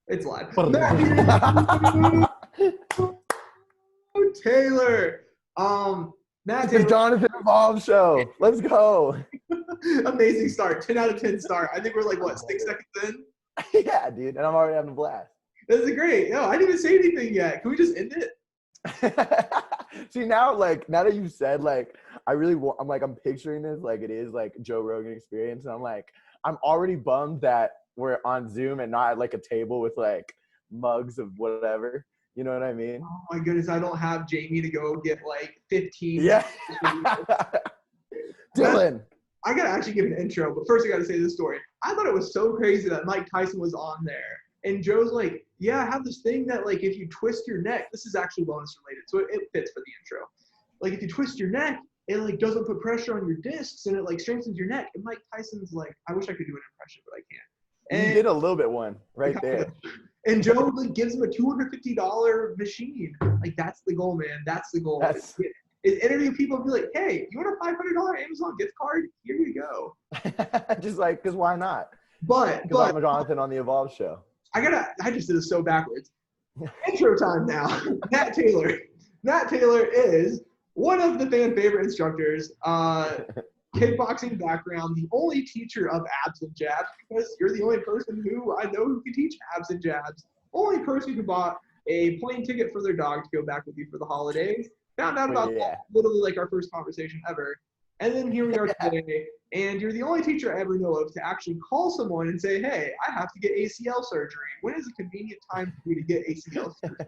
It's live. Matthew Taylor. Matt The Taylor. Jonathan Evolve Show. Let's go. Amazing start. 10 out of 10 start. I think we're like, what, 6 seconds in? Yeah, dude. And I'm already having a blast. This is great. No, I didn't even say anything yet. Can we just end it? See, now that you said, I'm picturing this like it is like Joe Rogan experience. And I'm already bummed that we're on Zoom and not at like a table with like mugs of whatever. You know what I mean? Oh my goodness, I don't have Jamie to go get like 15. Yeah. Dylan. I gotta actually give an intro, but first I gotta say this story. I thought it was so crazy that Mike Tyson was on there. And Joe's like, yeah, I have this thing that like if you twist your neck, this is actually bonus related, so it fits for the intro. Like if you twist your neck, it like doesn't put pressure on your discs and it like strengthens your neck. And Mike Tyson's like, I wish I could do an impression, but I can't. And you did a little bit one right there. And Joe like gives him a $250 machine. Like that's the goal, man. That's the goal. Is interview people and be like, hey, you want a $500 Amazon gift card? Here you go. Just like, because why not? But I'm Jonathan on the Evolve Show. I just did this so backwards. Intro time now. Matt Taylor. Matt Taylor is one of the fan favorite instructors. Kickboxing background, the only teacher of abs and jabs, because you're the only person who I know who can teach abs and jabs. Only person who bought a plane ticket for their dog to go back with you for the holidays. Found out about that literally like our first conversation ever. And then here we are today, and you're the only teacher I ever know of to actually call someone and say, hey, I have to get ACL surgery. When is a convenient time for you to get ACL surgery?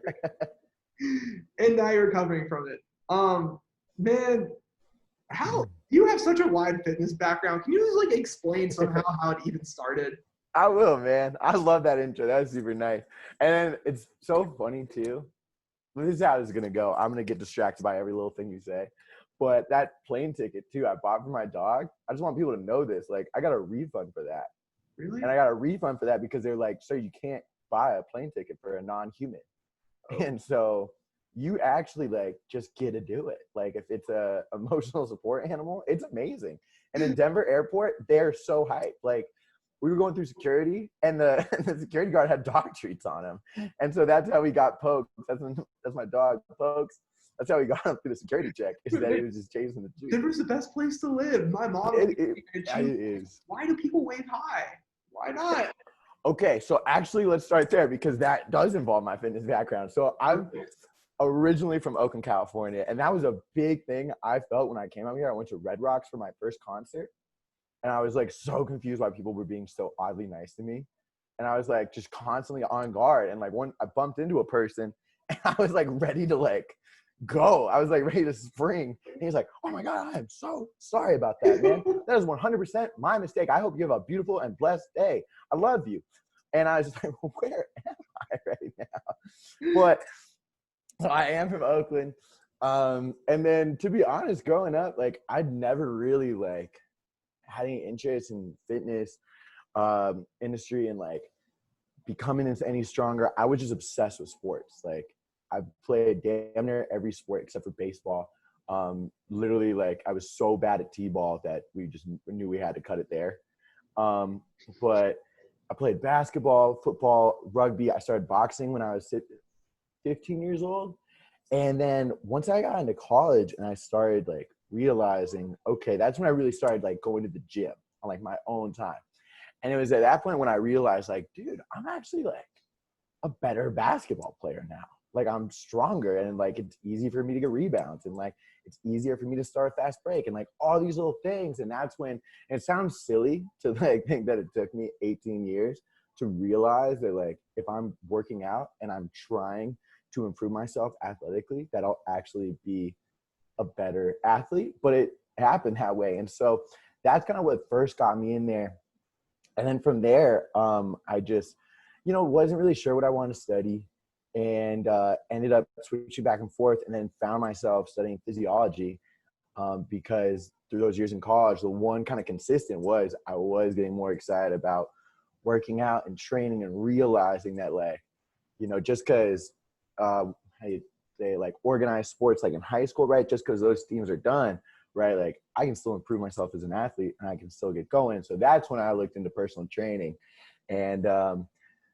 And now you're recovering from it. Man, how you have such a wide fitness background. Can you just like explain somehow how it even started? I will, man. I love that intro. That was super nice. And then it's so funny too. This is how this is gonna go. I'm gonna get distracted by every little thing you say. But that plane ticket too, I bought for my dog. I just want people to know this. Like, I got a refund for that. Really? And I got a refund for that because they're like, sir, you can't buy a plane ticket for a non-human. Oh. And so you actually like just get to do it. Like if it's a emotional support animal, it's amazing. And in Denver airport, they're so hyped. Like we were going through security and the security guard had dog treats on him. And so that's how we got Pokes. That's my dog, Pokes. That's how we got him through the security check. Is that he was just chasing the treat. Denver's the best place to live. My mom it is. Why do people wave high? Why not? Okay, so actually let's start there because that does involve my fitness background. So I'm originally from Oakland, California, and that was a big thing I felt when I came out here. I went to Red Rocks for my first concert, and I was like so confused why people were being so oddly nice to me. And I was like just constantly on guard. And like I bumped into a person and I was like ready to like go. I was like ready to spring. And he's like, oh my God, I'm so sorry about that, man. That is 100% my mistake. I hope you have a beautiful and blessed day. I love you. And I was just like, well, where am I right now? But so I am from Oakland. And then to be honest, growing up, like I'd never really like had any interest in fitness industry and like becoming any stronger. I was just obsessed with sports. Like I played damn near every sport except for baseball. Literally, like I was so bad at t-ball that we just knew we had to cut it there. But I played basketball, football, rugby. I started boxing when I was 15 years old. And then once I got into college and I started like realizing, okay, that's when I really started like going to the gym on like my own time. And it was at that point when I realized like, dude, I'm actually like a better basketball player now. Like I'm stronger and like it's easy for me to get rebounds and like it's easier for me to start a fast break and like all these little things. And that's when, and it sounds silly to like think that it took me 18 years to realize that like if I'm working out and I'm trying to improve myself athletically, that I'll actually be a better athlete. But it happened that way. And so that's kind of what first got me in there. And then from there, I just, wasn't really sure what I wanted to study and ended up switching back and forth and then found myself studying physiology because through those years in college, the one kind of consistent was I was getting more excited about working out and training and realizing that like, just because how you say like organized sports like in high school, right? Just because those teams are done, right? Like I can still improve myself as an athlete and I can still get going. So that's when I looked into personal training. And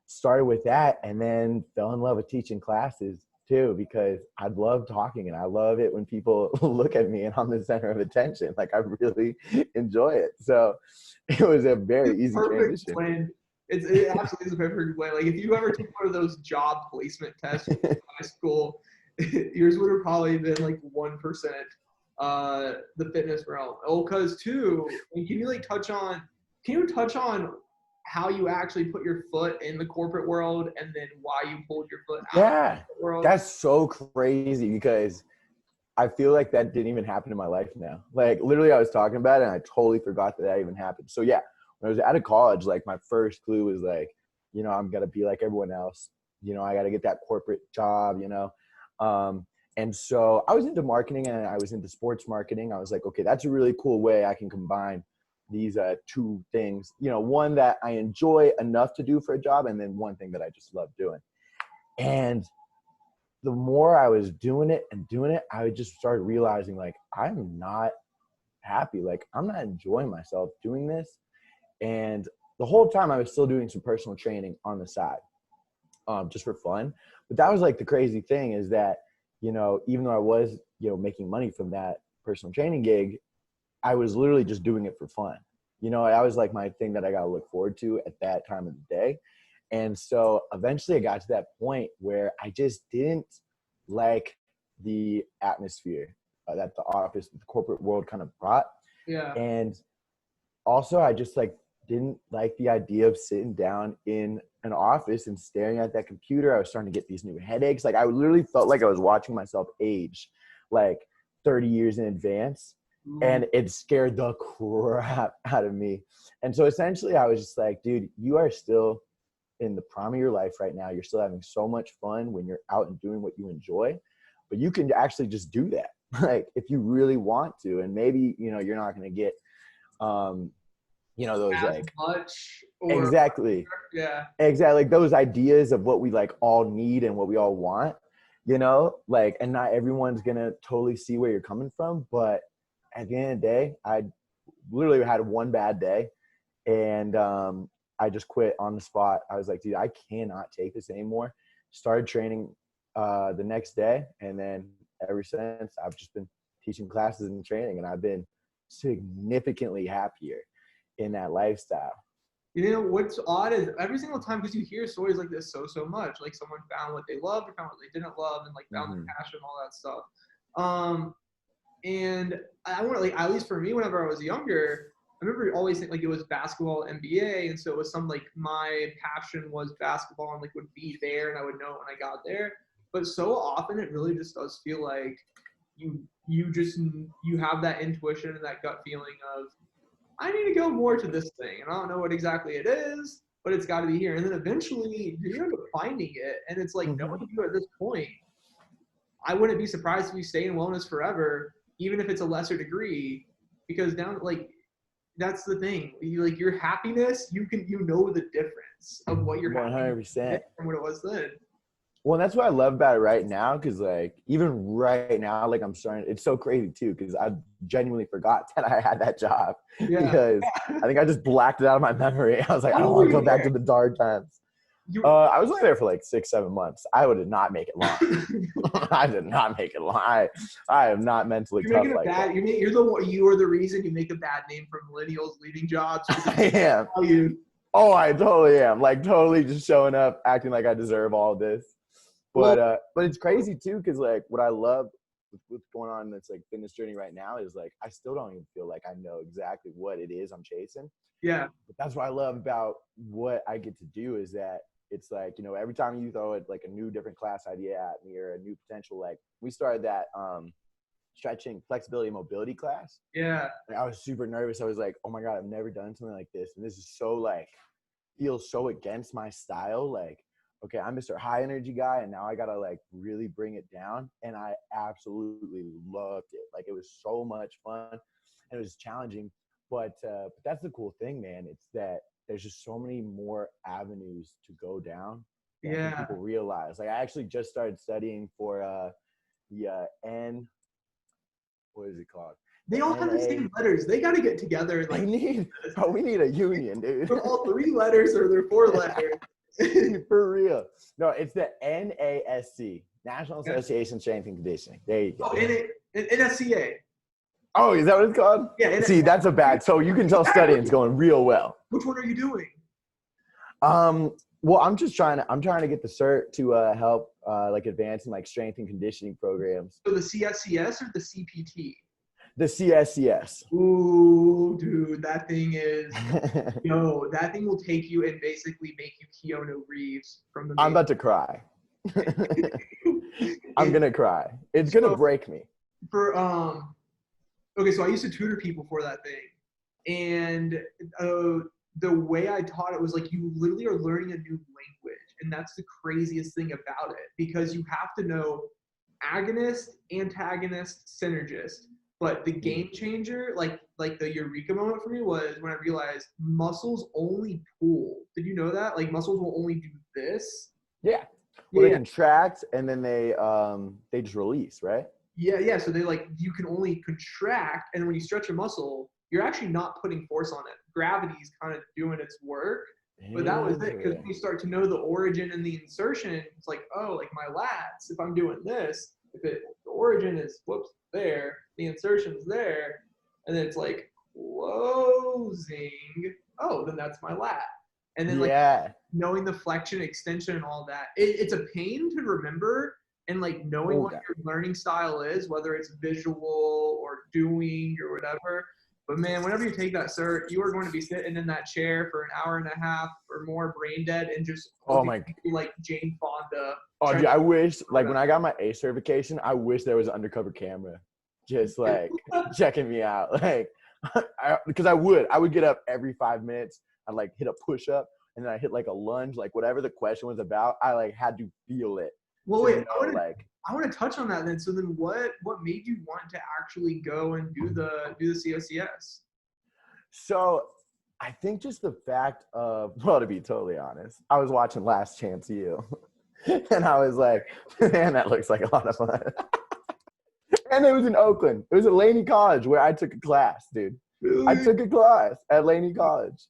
started with that, and then fell in love with teaching classes too, because I love talking and I love it when people look at me and I'm the center of attention. Like I really enjoy it. So it was a very easy Perfect transition. blend. It absolutely is a perfect blend. Like if you ever took one of those job placement tests in high school, yours would have probably been like 1%. The fitness realm. Oh, because too, and can you touch on how you actually put your foot in the corporate world and then why you pulled your foot out of the Yeah, corporate world? that's so crazy because I feel like that didn't even happen in my life now. Like literally I was talking about it and I totally forgot that that even happened. So yeah, when I was out of college, like my first clue was like, I'm gonna be like everyone else. I gotta get that corporate job. Um, and so I was into marketing and I was into sports marketing. I was like, okay, that's a really cool way I can combine these two things. One that I enjoy enough to do for a job, and then one thing that I just love doing. And the more I was doing it, I just started realizing like I'm not happy. Like I'm not enjoying myself doing this. And the whole time I was still doing some personal training on the side, just for fun. But that was like the crazy thing is that, even though I was, making money from that personal training gig, I was literally just doing it for fun. That was like my thing that I got to look forward to at that time of the day. And so eventually I got to that point where I just didn't like the atmosphere that the office, the corporate world kind of brought. Yeah. And also I just like didn't like the idea of sitting down in an office and staring at that computer. I was starting to get these new headaches. Like I literally felt like I was watching myself age like 30 years in advance. And it scared the crap out of me. And so essentially I was just like, dude, you are still in the prime of your life right now. You're still having so much fun when you're out and doing what you enjoy, but you can actually just do that. Like if you really want to, and maybe, you're not going to get, those As like, much or exactly, yeah. exactly. Like those ideas of what we like all need and what we all want, like, and not everyone's going to totally see where you're coming from. But at the end of the day, I literally had one bad day and I just quit on the spot. I was like, dude, I cannot take this anymore. Started training the next day. And then ever since, I've just been teaching classes and training, and I've been significantly happier in that lifestyle. What's odd is every single time, because you hear stories like this so much, like someone found what they loved or found what they didn't love and like found their passion, all that stuff. And I want to like, at least for me, whenever I was younger, I remember always thinking like it was basketball, NBA, and so it was some like my passion was basketball and like would be there, and I would know it when I got there. But so often it really just does feel like you have that intuition and that gut feeling of I need to go more to this thing, and I don't know what exactly it is, but it's got to be here. And then eventually you end up finding it, and it's like knowing you at this point. I wouldn't be surprised if you stay in wellness forever, even if it's a lesser degree, because down like that's the thing. Like your happiness, you know the difference of what you're 100%. from what it was then. Well, that's what I love about it right now, because like even right now, like I'm starting. It's so crazy too, because I genuinely forgot that I had that job Yeah. because I think I just blacked it out of my memory. I was like, I How don't long want were to go you back there? to the dark times. You I was only there for like 6-7 months. I did not make it long. I did not make it long. I am not mentally you're tough making a like that. bad. You are the reason you make a bad name for millennials leaving jobs. I am. Oh, I totally am. Like totally just showing up, acting like I deserve all this. Well, But it's crazy too, because like what I love with what's going on in this like fitness journey right now is like I still don't even feel like I know exactly what it is I'm chasing. yeah, But that's what I love about what I get to do is that it's like, every time you throw it like a new different class idea at me or a new potential, like we started that stretching, flexibility, mobility class. yeah. And I was super nervous. I was like, oh my God, I've never done something like this. And this is so like, feels so against my style. Like, okay, I'm Mr. High Energy guy, and now I gotta like really bring it down. And I absolutely loved it. Like it was so much fun, and it was challenging. But that's the cool thing, man. It's that there's just so many more avenues to go down than I think Yeah. people realize. Like I actually just started studying for the N. What is it called? They The all have the NA. same letters. They got to get together and They like need, bro. We need a union, dude. they're all 3 letters or they're 4 letters. For real. No, it's the NASC, National Association of Strength and Conditioning. There you go. Oh, NSCA. Oh, is that what it's called? Yeah. See, that's a bad. So you can tell studying's going real well. Which one are you doing? Well, I'm trying to get the cert to help like advance in like strength and conditioning programs. So the CSCS or the CPT? The CSCS. Ooh, dude, that thing is that thing will take you and basically make you Keanu Reeves from the. I'm about to cry. I'm gonna cry. It's gonna break me. Okay, so I used to tutor people for that thing, and the way I taught it was like you literally are learning a new language, and that's the craziest thing about it because you have to know agonist, antagonist, synergist. But the game changer, like the eureka moment for me was when I realized muscles only pull. Did you know that? Like muscles will only do this. Yeah. Well, they contract and then they just release, right? Yeah. So you can only contract, and when you stretch a muscle, you're actually not putting force on it. Gravity's kind of doing its work. But that was it, because when you start to know the origin and the insertion, it's like, oh, like my lats, if I'm doing this, the origin is there, the insertion's there, and then it's like closing. Oh, then that's my lat. And then knowing the flexion, extension, and all that, it's a pain to remember. And like knowing what your learning style is, whether it's visual or doing or whatever. But man, whenever you take that cert, you are going to be sitting in that chair for an hour and a half or more, brain dead, and just like Jane Fonda. Oh, dude, I wish like when I got my A certification, I wish there was an undercover camera, just like checking me out, like because I would get up every 5 minutes. I'd like hit a push up, and then I hit like a lunge, like whatever the question was about. I like had to feel it. Well, wait, I want to touch on that then. So then what made you want to actually go and do the CSCS? So I think just the fact of, well, to be totally honest, I was watching Last Chance U and I was like, man, that looks like a lot of fun. And it was in Oakland. It was at Laney College where I took a class, dude. Really? I took a class at Laney College.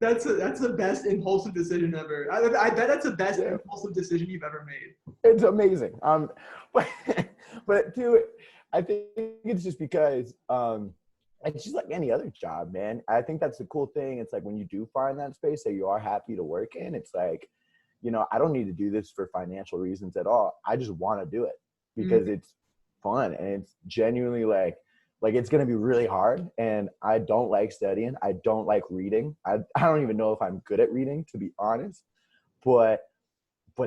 That's the best impulsive decision ever. I bet that's the best impulsive decision you've ever made. It's amazing. But too, I think it's just because it's just like any other job, man. I think that's the cool thing. It's like when you do find that space that you are happy to work in, it's like, I don't need to do this for financial reasons at all. I just want to do it because it's fun and it's genuinely like it's going to be really hard, and I don't like studying. I don't like reading. I don't even know if I'm good at reading, to be honest. But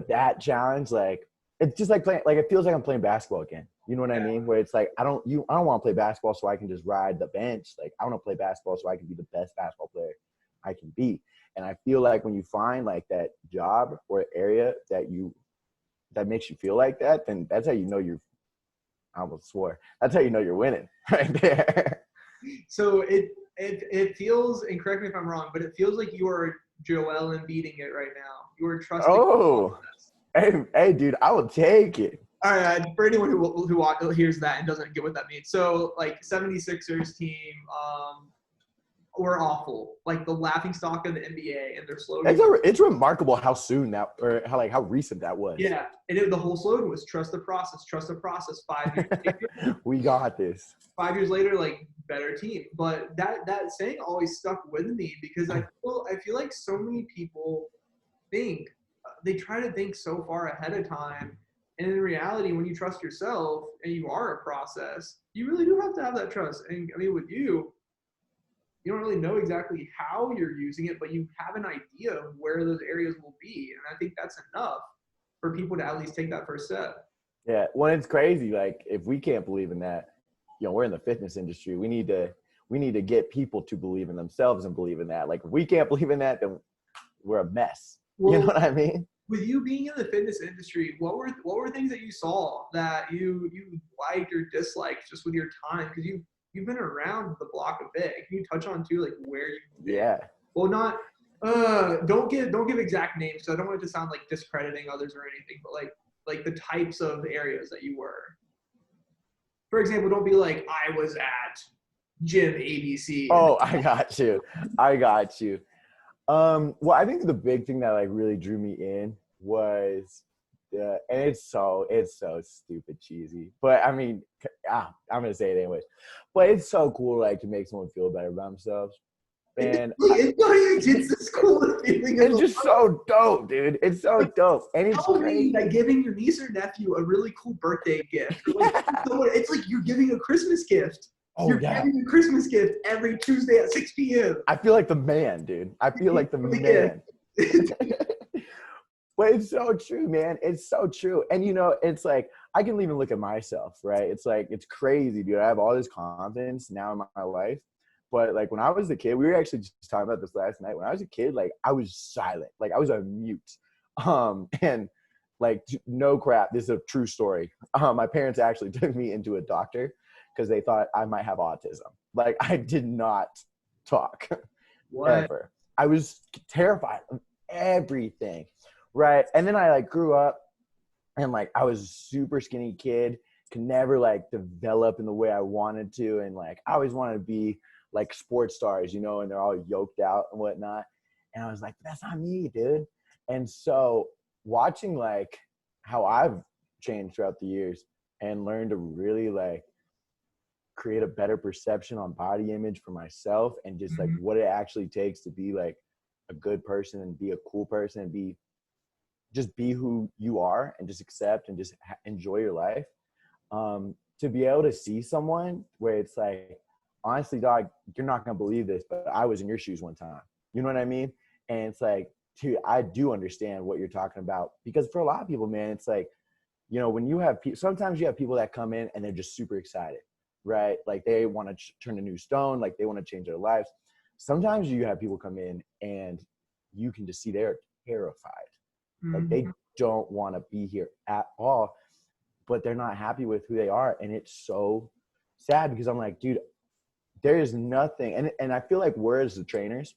that challenge, like, it's just like playing, like, it feels like I'm playing basketball again. You know what I mean? Where it's like, I don't want to play basketball so I can just ride the bench. Like, I want to play basketball so I can be the best basketball player I can be. And I feel like when you find like that job or area that makes you feel like that, then that's how you know I almost swore. That's how you know you're winning right there. So it feels, and correct me if I'm wrong, but it feels like you are Joel Embiiding it right now. You are trusting. Oh, hey, dude, I will take it. All right, for anyone who hears that and doesn't get what that means. So, like, 76ers team, were awful. Like, the laughingstock of the NBA, and their slogan. It's remarkable how soon that, or how recent that was. Yeah, and the whole slogan was trust the process, 5 years later. We got this. 5 years later, like, better team. But that saying always stuck with me because I feel like so many people they try to think so far ahead of time. And in reality, when you trust yourself and you are a process, you really do have to have that trust. And I mean, with you don't really know exactly how you're using it, but you have an idea of where those areas will be. And I think that's enough for people to at least take that first step. Yeah. When it's crazy, like, if we can't believe in that, we're in the fitness industry. We need to get people to believe in themselves and believe in that. Like, if we can't believe in that, then we're a mess. Well, you know what I mean? With you being in the fitness industry, what were things that you saw that you liked or disliked just with your time? Because you've been around the block a bit. Can you touch on too, like, where you've been? Yeah. Well, not don't give exact names, so I don't want it to sound like discrediting others or anything, but like the types of areas that you were. For example, don't be like, I was at gym ABC. Oh, I got you. Well, I think the big thing that like really drew me in was and it's so stupid cheesy, but I mean, I'm gonna say it anyways. But it's so cool, like to make someone feel better about themselves, and It's not even just this cool feeling of it's just so dope, dude. It's so dope, and it's tell crazy. me that giving your niece or nephew a really cool birthday gift, or like it's like you're giving a Christmas gift. Oh You're yeah, giving a Christmas gift every Tuesday at 6 p.m. I feel like the man, dude. I feel like the Yeah. man. But it's so true, man. It's so true. And you know, it's like I can even look at myself, right? It's like it's crazy, dude. I have all this confidence now in my life. But like when I was a kid, we were actually just talking about this last night. When I was a kid, like I was silent. Like I was a mute. And like no crap, this is a true story. My parents actually took me into a doctor because they thought I might have autism. Like I did not talk What? ever. I was terrified of everything. Right. And then I like grew up and like I was a super skinny kid, could never like develop in the way I wanted to. And like I always wanted to be like sports stars, you know, and they're all yoked out and whatnot. And I was like, that's not me, dude. And so watching like how I've changed throughout the years and learned to really like create a better perception on body image for myself and just like what it actually takes to be like a good person and be a cool person and be who you are and just accept and just enjoy your life. To be able to see someone where it's like, honestly, dog, you're not going to believe this, but I was in your shoes one time. You know what I mean? And it's like, dude, I do understand what you're talking about because for a lot of people, man, it's like, you know, when you have people, sometimes you have people that come in and they're just super excited, right? Like they want to turn a new stone, like they want to change their lives. Sometimes you have people come in and you can just see they're terrified. Like they don't want to be here at all, but they're not happy with who they are. And it's so sad because I'm like, dude, there is nothing. And I feel like we're as the trainers,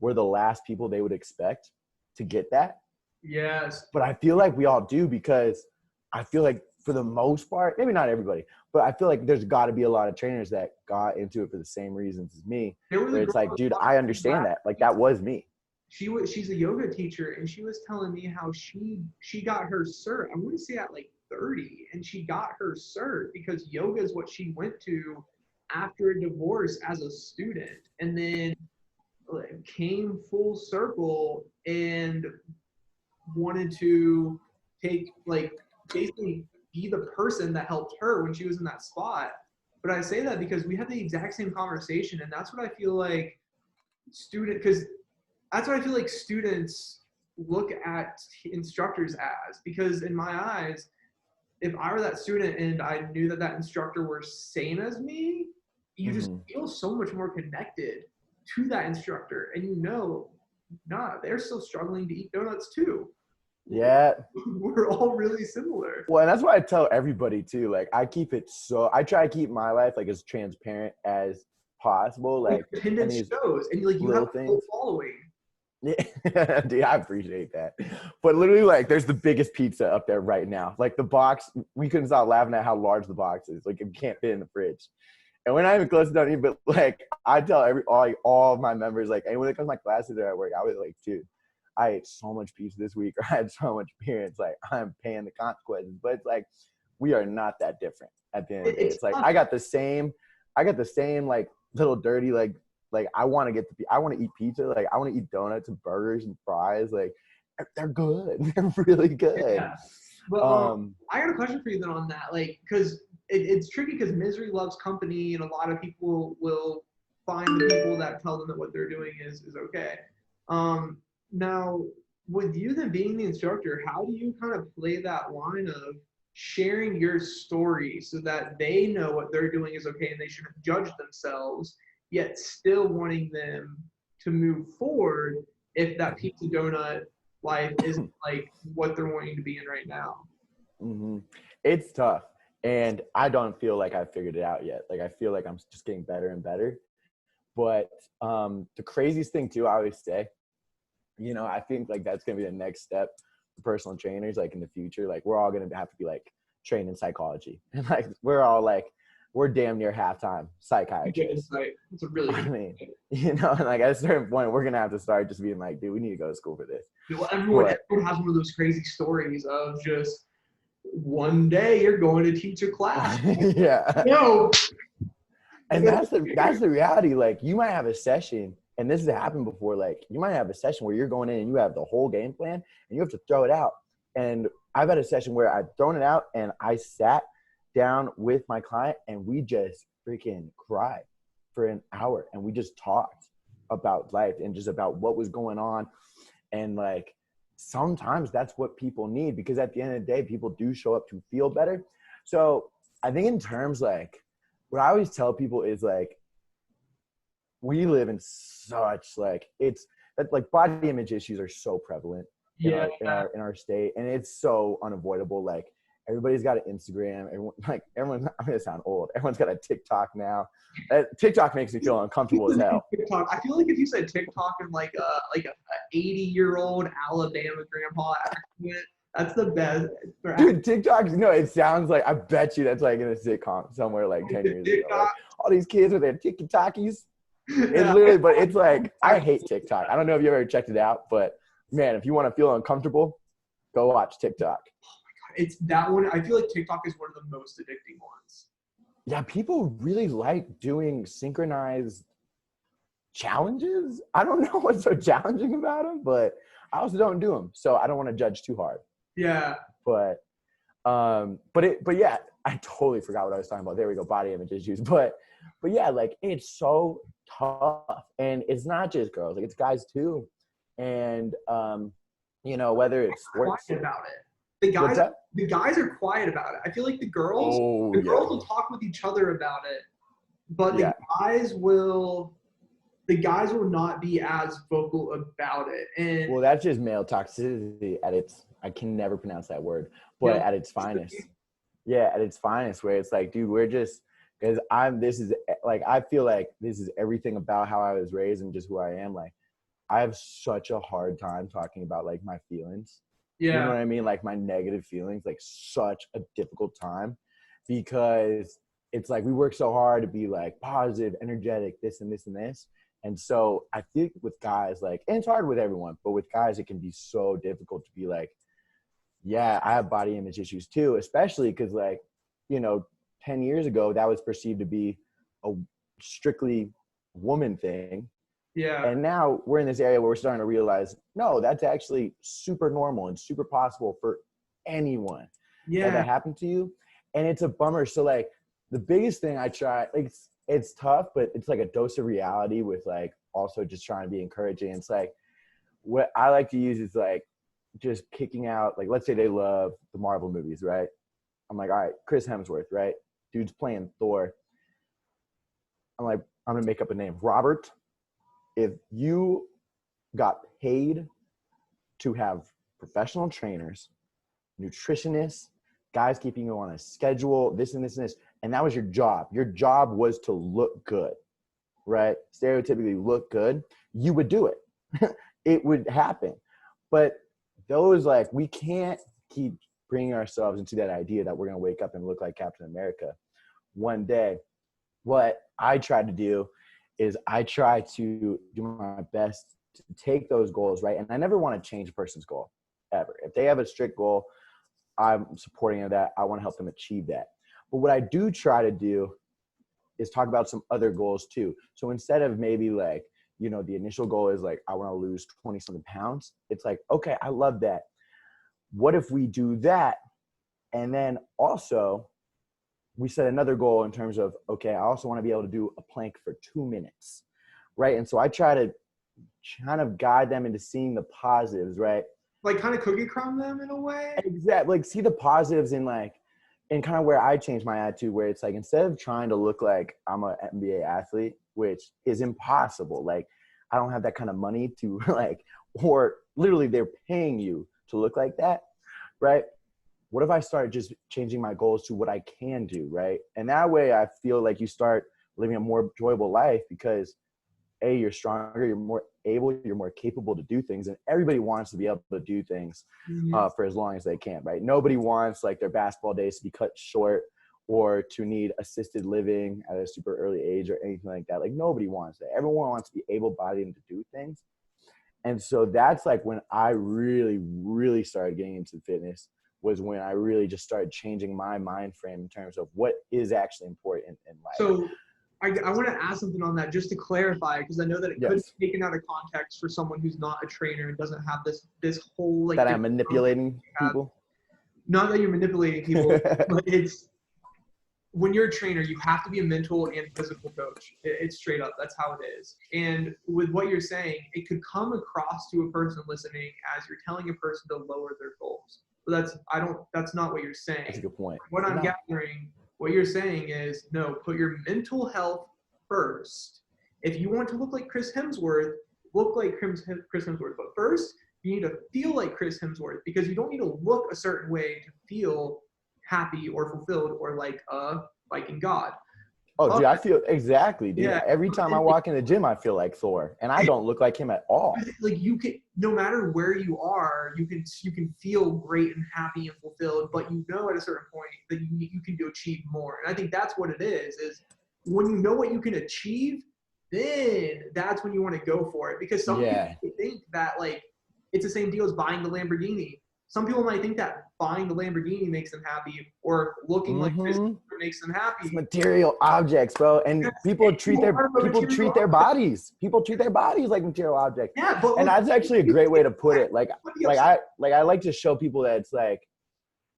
we're the last people they would expect to get that. Yes. But I feel like we all do because I feel like for the most part, maybe not everybody, but I feel like there's got to be a lot of trainers that got into it for the same reasons as me. Where it's like, dude, I understand that. Like that was me. She's a yoga teacher, and she was telling me how she got her cert. I want to say at like 30, and she got her cert because yoga is what she went to after a divorce as a student, and then came full circle and wanted to take like basically be the person that helped her when she was in that spot. But I say that because we had the exact same conversation, and that's what I feel like students look at instructors as, because in my eyes, if I were that student and I knew that that instructor were same as me, you just feel so much more connected to that instructor, and you know, nah, they're still struggling to eat donuts too. Yeah. We're all really similar. Well, and that's why I tell everybody too. Like I I try to keep my life like as transparent as possible. Like Attendance shows, and like you have a full following. Yeah, dude, I appreciate that. But literally, like, there's the biggest pizza up there right now. Like the box, we couldn't stop laughing at how large the box is. Like it can't fit in the fridge. And we're not even close to done eating, but like I tell all of my members, like anyone that comes to my classes or at work, I was like, dude, I ate so much pizza this week, or I had so much beer. It's like I'm paying the consequences. But it's like we are not that different at the end of the day. It's like I got the same like little dirty like I want to eat pizza, like I want to eat donuts and burgers and fries. Like they're good. They're really good. Yeah. But I got a question for you then on that, like, because it's tricky because misery loves company, and a lot of people will find the people that tell them that what they're doing is okay. Now, with you then being the instructor, how do you kind of play that line of sharing your story so that they know what they're doing is okay and they shouldn't judge themselves, yet still wanting them to move forward if that pizza donut life isn't like what they're wanting to be in right now? It's tough, and I don't feel like I figured it out yet. Like I feel like I'm just getting better and better. But the craziest thing too, I always say, you know, I think like that's gonna be the next step for personal trainers. Like in the future, like we're all gonna have to be like trained in psychology, and like we're all like we're damn near halftime Good psychiatrists. insight. It's a really I good mean, insight. and like at a certain point, we're gonna have to start just being like, dude, we need to go to school for this. Well, But everyone has one of those crazy stories of just one day you're going to teach a class. yeah, No. and that's the reality. Like you might have a session, and this has happened before. Like you might have a session where you're going in and you have the whole game plan, and you have to throw it out. And I've had a session where I've thrown it out, and I sat down with my client, and we just freaking cried for an hour, and we just talked about life and just about what was going on. And like sometimes that's what people need, because at the end of the day, people do show up to feel better. So I think in terms like what I always tell people is like, we live in such like it's that like body image issues are so prevalent in Yeah. our state, and it's so unavoidable. Like everybody's got an Instagram. Everyone. I'm gonna sound old. Everyone's got a TikTok now. TikTok makes me feel uncomfortable as hell. TikTok. I feel like if you said TikTok and like a 80-year-old Alabama grandpa accent, that's the best. Dude, TikTok, no, it sounds like, I bet you that's like in a sitcom somewhere like 10 years ago. Like, all these kids with their TikTokies. It's literally, but it's like, I hate TikTok. I don't know if you ever checked it out, but man, if you want to feel uncomfortable, go watch TikTok. It's that one. I feel like TikTok is one of the most addicting ones. Yeah, people really like doing synchronized challenges. I don't know what's so challenging about them, but I also don't do them. So I don't want to judge too hard. Yeah. But yeah, I totally forgot what I was talking about. There we go, body image issues. But yeah, like it's so tough, and it's not just girls, like it's guys too. And whether it's sports, Quiet about it. The guys are quiet about it. I feel like the girls will talk with each other about it, but the guys will not be as vocal about it. And well, that's just male toxicity at its, I can never pronounce that word, but at its finest. Yeah, at its finest, where it's like, dude, we're just, because I feel like this is everything about how I was raised and just who I am. Like, I have such a hard time talking about like my feelings. Yeah. You know what I mean? Like my negative feelings, like such a difficult time, because it's like we work so hard to be like positive, energetic, this and this and this. And so I think with guys, like, and it's hard with everyone, but with guys, it can be so difficult to be like, yeah, I have body image issues too, especially because 10 years ago, that was perceived to be a strictly woman thing. Yeah. And now we're in this area where we're starting to realize, no, that's actually super normal and super possible for anyone. Yeah. That happened to you. And it's a bummer. So like the biggest thing I try, like it's tough, but it's like a dose of reality with like also just trying to be encouraging. It's like what I like to use is like just kicking out, like let's say they love the Marvel movies, right? I'm like, all right, Chris Hemsworth, right? Dude's playing Thor. I'm like, I'm gonna make up a name. Robert, if you got paid to have professional trainers, nutritionists, guys keeping you on a schedule, this and this and this, and that was your job was to look good, right? Stereotypically look good, you would do it. It would happen. But those, like, we can't keep bringing ourselves into that idea that we're going to wake up and look like Captain America one day. What I try to do is I try to do my best to take those goals, right? And I never want to change a person's goal, ever. If they have a strict goal, I'm supporting that. I want to help them achieve that. But what I do try to do is talk about some other goals too. So instead of maybe like, the initial goal is like, I want to lose 20 something pounds. It's like, okay, I love that. What if we do that? And then also we set another goal in terms of, okay, I also want to be able to do a plank for 2 minutes, right? And so I try to kind of guide them into seeing the positives, right? Like kind of cookie crumb them in a way? Exactly. Like see the positives in kind of where I changed my attitude, where it's like, instead of trying to look like I'm an NBA athlete, which is impossible. Like I don't have that kind of money to or literally they're paying you to look like that, right? What if I start just changing my goals to what I can do, right? And that way I feel like you start living a more enjoyable life because you're stronger, you're more able, you're more capable to do things. And everybody wants to be able to do things for as long as they can, right? Nobody wants like their basketball days to be cut short or to need assisted living at a super early age or anything like that. Like nobody wants that. Everyone wants to be able-bodied and to do things. And so that's like when I really, really started getting into fitness, was when I really just started changing my mind frame in terms of what is actually important in life. So I want to ask something on that just to clarify, because I know that it could be taken out of context for someone who's not a trainer and doesn't have this whole like that I'm manipulating people. Not that you're manipulating people, but it's when you're a trainer, you have to be a mental and physical coach. It's straight up. That's how it is. And with what you're saying, it could come across to a person listening as you're telling a person to lower their goals. But that's not what you're saying. That's a good point. What I'm gathering, what you're saying is, no, put your mental health first. If you want to look like Chris Hemsworth, look like Chris Hemsworth. But first, you need to feel like Chris Hemsworth, because you don't need to look a certain way to feel happy or fulfilled or like a Viking god. Oh, dude, I feel exactly, dude. Yeah. Every time I walk in the gym, I feel like Thor, and I don't look like him at all. Like you can, no matter where you are, you can feel great and happy and fulfilled, but you know at a certain point that you can achieve more. And I think that's what it is when you know what you can achieve, then that's when you want to go for it. Because some people think that like it's the same deal as buying the Lamborghini. Some people might think that buying the Lamborghini makes them happy, or looking like Chris makes them happy. It's material objects, bro, and people treat their bodies. People treat their bodies like material objects. Yeah, but and that's actually a great way to put it. Like I like to show people that it's like,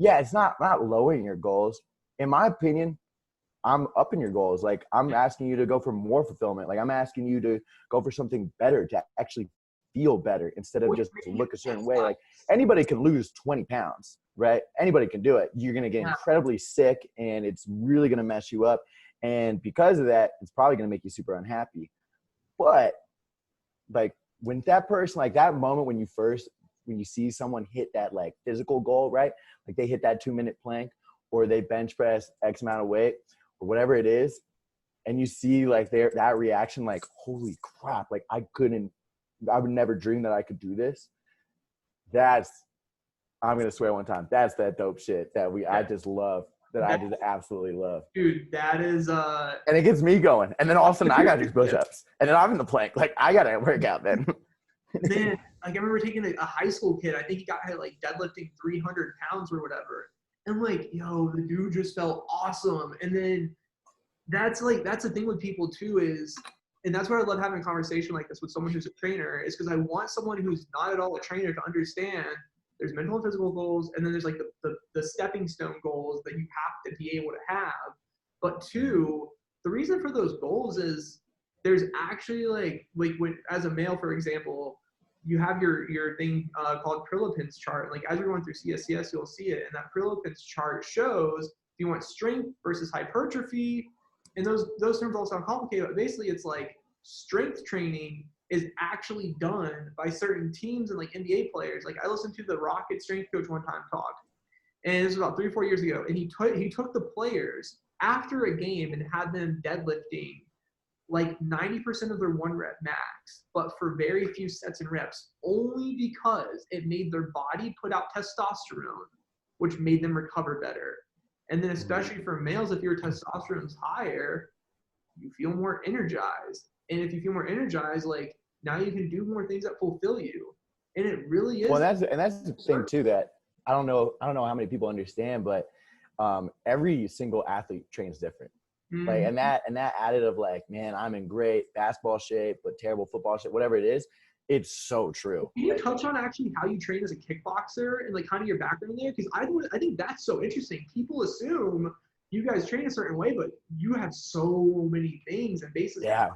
yeah, it's not lowering your goals. In my opinion, I'm upping your goals. Like I'm asking you to go for more fulfillment. Like I'm asking you to go for something better, to actually feel better instead of just look a certain way. Like anybody can lose 20 pounds, right? Anybody can do it. You're going to get incredibly sick, and it's really going to mess you up. And because of that, it's probably going to make you super unhappy. But like when that person, like that moment when you see someone hit that like physical goal, right? Like they hit that 2-minute plank, or they bench press X amount of weight or whatever it is. And you see like that reaction, like, holy crap, like I would never dream that I could do this. I'm going to swear one time, that's that dope shit that I just love, I just absolutely love. Dude, that is and it gets me going. And then all of a sudden I got to do push-ups. And then I'm in the plank. Like I got to work out then. Man, like I remember taking a high school kid, I think he got like deadlifting 300 pounds or whatever. And like, yo, the dude just felt awesome. And then that's the thing with people too is, and that's why I love having a conversation like this with someone who's a trainer, is because I want someone who's not at all a trainer to understand there's mental and physical goals, and then there's like the stepping stone goals that you have to be able to have. But two, the reason for those goals is there's actually like when, as a male, for example, you have your thing called Prilipin's chart. Like as you're going through CSCS, you'll see it. And that Prilipin's chart shows if you want strength versus hypertrophy. And those terms all sound complicated, but basically it's like strength training is actually done by certain teams and like NBA players. Like I listened to the Rocket strength coach one time talk, and this was about 3 or 4 years ago. And he took the players after a game and had them deadlifting like 90% of their 1 rep max, but for very few sets and reps, only because it made their body put out testosterone, which made them recover better. And then especially for males, if your testosterone's higher, you feel more energized. And if you feel more energized, like now you can do more things that fulfill you. And it really is. Well, that's the thing too, that I don't know how many people understand, but every single athlete trains different. Mm-hmm. Like, and that added of like, man, I'm in great basketball shape, but terrible football shape, whatever it is. It's so true. Can you touch on actually how you train as a kickboxer and like kind of your background there? Because I think that's so interesting. People assume you guys train a certain way, but you have so many things and basically. Yeah.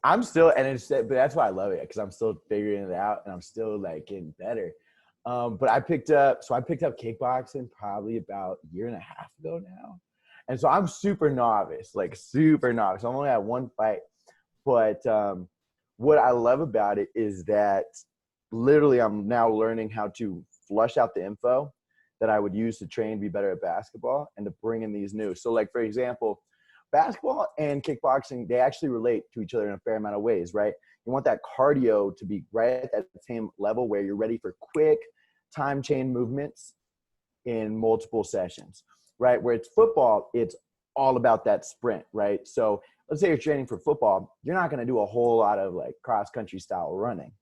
I'm still, but that's why I love it, because I'm still figuring it out and I'm still like getting better. But I picked up kickboxing probably about 1.5 years ago now. And so I'm super novice. I'm only at 1 fight. But what I love about it is that literally I'm now learning how to flush out the info that I would use to train, be better at basketball, and to bring in these new. So like, for example, basketball and kickboxing, they actually relate to each other in a fair amount of ways, right? You want that cardio to be right at that same level where you're ready for quick time chain movements in multiple sessions. right? Where it's football, it's all about that sprint, right? So let's say you're training for football, you're not going to do a whole lot of like cross country style running,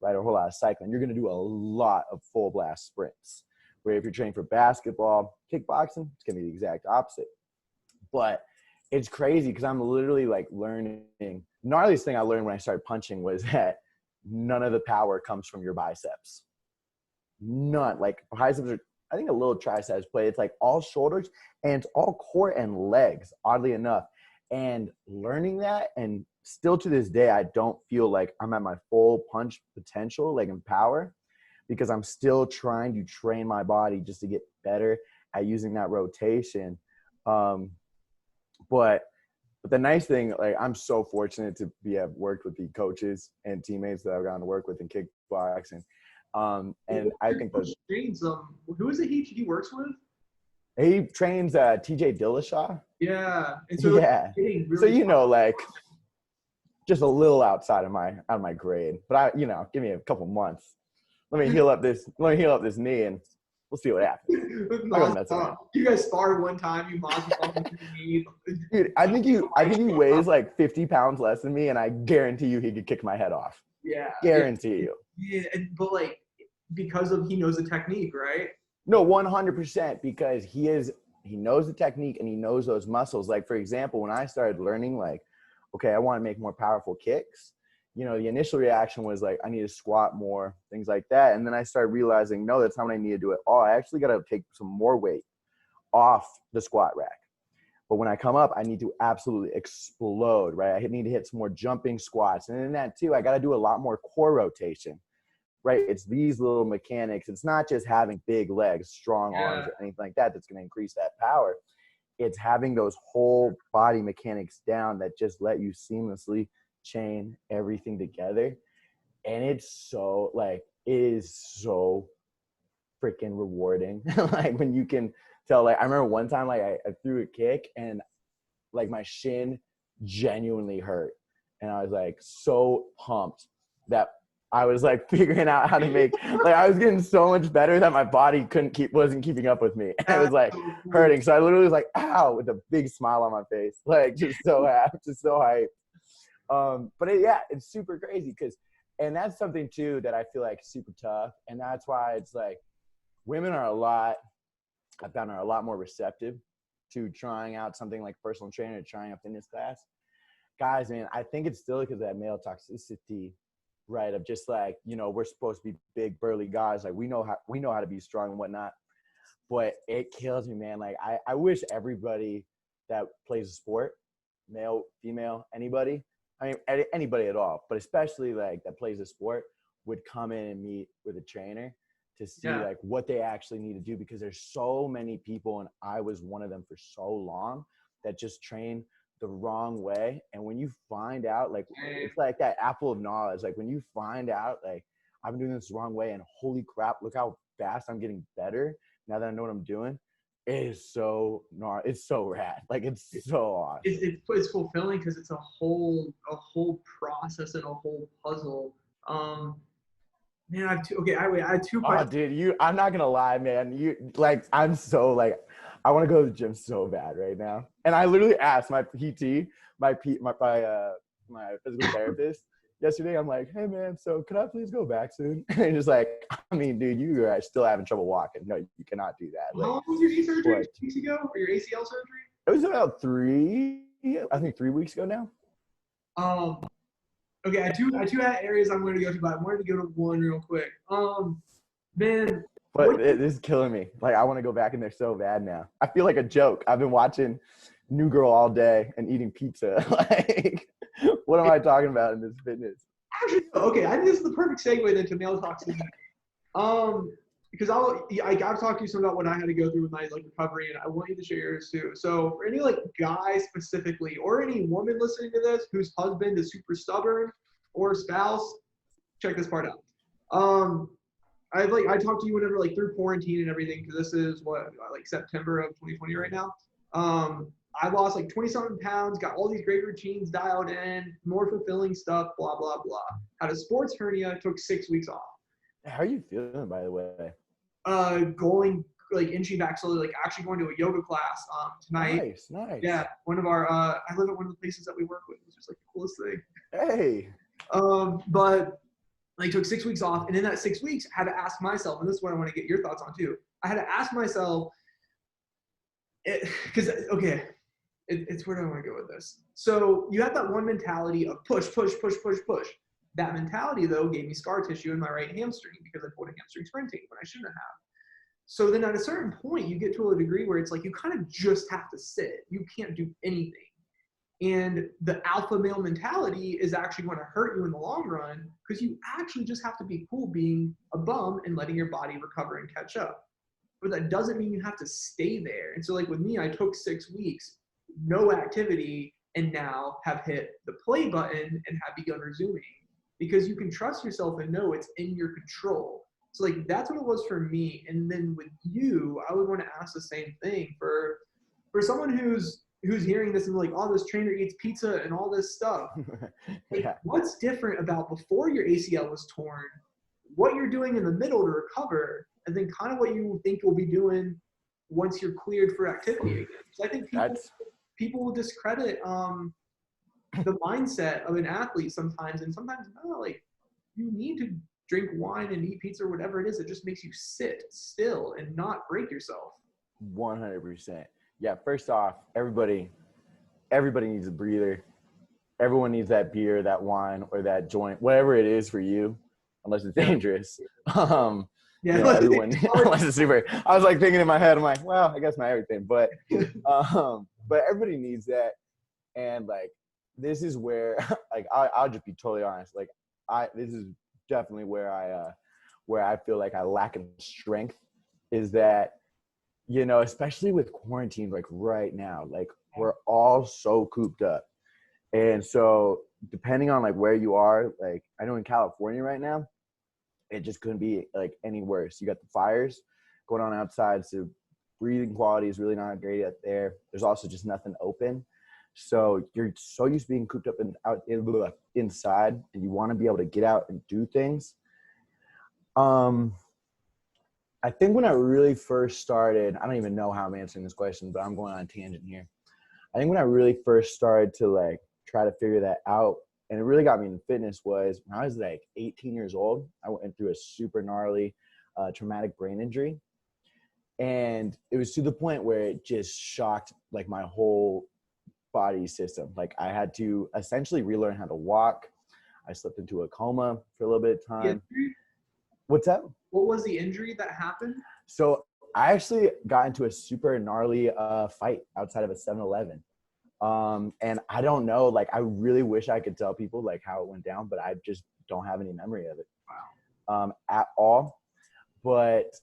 right? Or a whole lot of cycling. You're going to do a lot of full blast sprints. Where if you're training for basketball, kickboxing, it's going to be the exact opposite. But it's crazy because I'm literally like learning. The gnarliest thing I learned when I started punching was that none of the power comes from your biceps. None. Like biceps are, I think, a little triceps, but it's like all shoulders and it's all core and legs, oddly enough. And learning that, and still to this day, I don't feel like I'm at my full punch potential, like in power, because I'm still trying to train my body just to get better at using that rotation. But the nice thing, like, I'm so fortunate to have worked with the coaches and teammates that I've gotten to work with in kickboxing. And I think those trains, who is it he works with? He trains TJ Dillashaw. Yeah. And so yeah. Really so like just a little outside of my grade. But give me a couple months. Let me heal up this knee and we'll see what happens. You guys sparred one time, you knee. Dude, I think he weighs like 50 pounds less than me, and I guarantee you he could kick my head off. Yeah. Guarantee you. Yeah, but like because he knows the technique, right? No, 100%, because he knows the technique and he knows those muscles. Like, for example, when I started learning, like, okay, I want to make more powerful kicks, the initial reaction was like, I need to squat more, things like that. And then I started realizing, no, that's not what I need to do at all. I actually got to take some more weight off the squat rack. But when I come up, I need to absolutely explode, right? I need to hit some more jumping squats. And in that too, I got to do a lot more core rotation. Right, it's these little mechanics. It's not just having big legs, strong arms, or anything like that that's going to increase that power. It's having those whole body mechanics down that just let you seamlessly chain everything together. And it is so freaking rewarding. Like when you can tell, like I remember one time, like I threw a kick and like my shin genuinely hurt. And I was like so pumped that I was like figuring out how to make, like I was getting so much better that my body wasn't keeping up with me. And it was like hurting. So I literally was like, ow, with a big smile on my face, like just so happy, just so hyped. But it's super crazy and that's something too that I feel like super tough. And that's why it's like women are I found are a lot more receptive to trying out something like personal trainer, trying a fitness class. Guys, man, I think it's still because of that male toxicity. Right, of just like, we're supposed to be big burly guys, like we know how to be strong and whatnot, but it kills me, man. Like I wish everybody that plays a sport, male, female, anybody, I mean anybody at all, but especially like that plays a sport, would come in and meet with a trainer to see like what they actually need to do, because there's so many people, and I was one of them for so long, that just train the wrong way. And when you find out, like, it's like that apple of knowledge, like when you find out, like, I've been doing this the wrong way and holy crap, look how fast I'm getting better now that I know what I'm doing. It's so rad. Like it's so awesome. It's fulfilling because it's a whole process and a whole puzzle. Man, I have two. Okay, I had two questions. Oh, dude, I'm not gonna lie, man. I'm so like, I want to go to the gym so bad right now. And I literally asked my PT, my physical therapist yesterday. I'm like, hey man, so could I please go back soon? And he's like, I mean, dude, you are still having trouble walking. No, you cannot do that. How long was your knee surgery? 2 weeks ago, or your ACL surgery? It was about 3 weeks ago now. Okay, I two areas I'm going to go to, but I wanted to go to one real quick. Man. But this is killing me. Like, I want to go back in there so bad now. I feel like a joke. I've been watching New Girl all day and eating pizza. Like, what am I talking about in this fitness? Actually, okay, I think this is the perfect segue then to male toxicity. Because I've talked to you some about what I had to go through with my recovery, and I want you to share yours too. So for any guy specifically, or any woman listening to this whose husband is super stubborn, or spouse, check this part out. I talked to you whenever through quarantine and everything, because this is September of 2020 right now. I lost 20-something pounds, got all these great routines dialed in, more fulfilling stuff, blah blah blah. Had a sports hernia, took 6 weeks off. How are you feeling, by the way? Going like inching back slowly, like actually going to a yoga class tonight. Nice. Yeah, one of our I live at one of the places that we work with, which is like the coolest thing. Hey. But I took 6 weeks off, and in that 6 weeks, I had to ask myself, and this is what I want to get your thoughts on too. I had to ask myself, because it's where do I want to go with this? So you have that one mentality of push. That mentality, though, gave me scar tissue in my right hamstring because I pulled a hamstring sprinting when I shouldn't have. So then at a certain point, you get to a degree where it's like you kind of just have to sit. You can't do anything. And the alpha male mentality is actually going to hurt you in the long run because you actually just have to be cool being a bum and letting your body recover and catch up. But that doesn't mean you have to stay there. And so like with me, I took 6 weeks, no activity, and now have hit the play button and have begun resuming because you can trust yourself and know it's in your control. So like that's what it was for me. And then with you, I would want to ask the same thing for someone who's hearing this and like, oh, this trainer eats pizza and all this stuff. Like, Yeah. what's different about before your ACL was torn, what you're doing in the middle to recover, and then kind of what you think you'll be doing once you're cleared for activity again. So I think people will discredit the mindset of an athlete sometimes, and sometimes no, like you need to drink wine and eat pizza or whatever it is that just makes you sit still and not break yourself. 100%. Yeah, first off, everybody needs a breather. Everyone needs that beer, that wine, or that joint, whatever it is for you, unless it's dangerous. Yeah, you know, everyone, unless it's super. I was like thinking in my head, I'm like, well, I guess not everything, but everybody needs that. And like, this is where, like, I'll just be totally honest. Like, this is definitely where I feel like I lack in strength is that, you know, especially with quarantine, like right now, like we're all so cooped up. And so depending on like where you are, like I know in California right now, it just couldn't be like any worse. You got the fires going on outside. So breathing quality is really not great out there. There's also just nothing open. So you're so used to being cooped up and inside, and you want to be able to get out and do things. I think when I really first started, I don't even know how I'm answering this question, but I'm going on a tangent here. I think when I really first started to like try to figure that out, and it really got me in fitness, was when I was like 18 years old. I went through a super gnarly traumatic brain injury. And it was to the point where it just shocked like my whole body system. Like I had to essentially relearn how to walk. I slipped into a coma for a little bit of time. What's that? What was the injury that happened? So I actually got into a super gnarly fight outside of a 7-Eleven. And I don't know, like I really wish I could tell people like how it went down, but I just don't have any memory of it. Wow. At all. But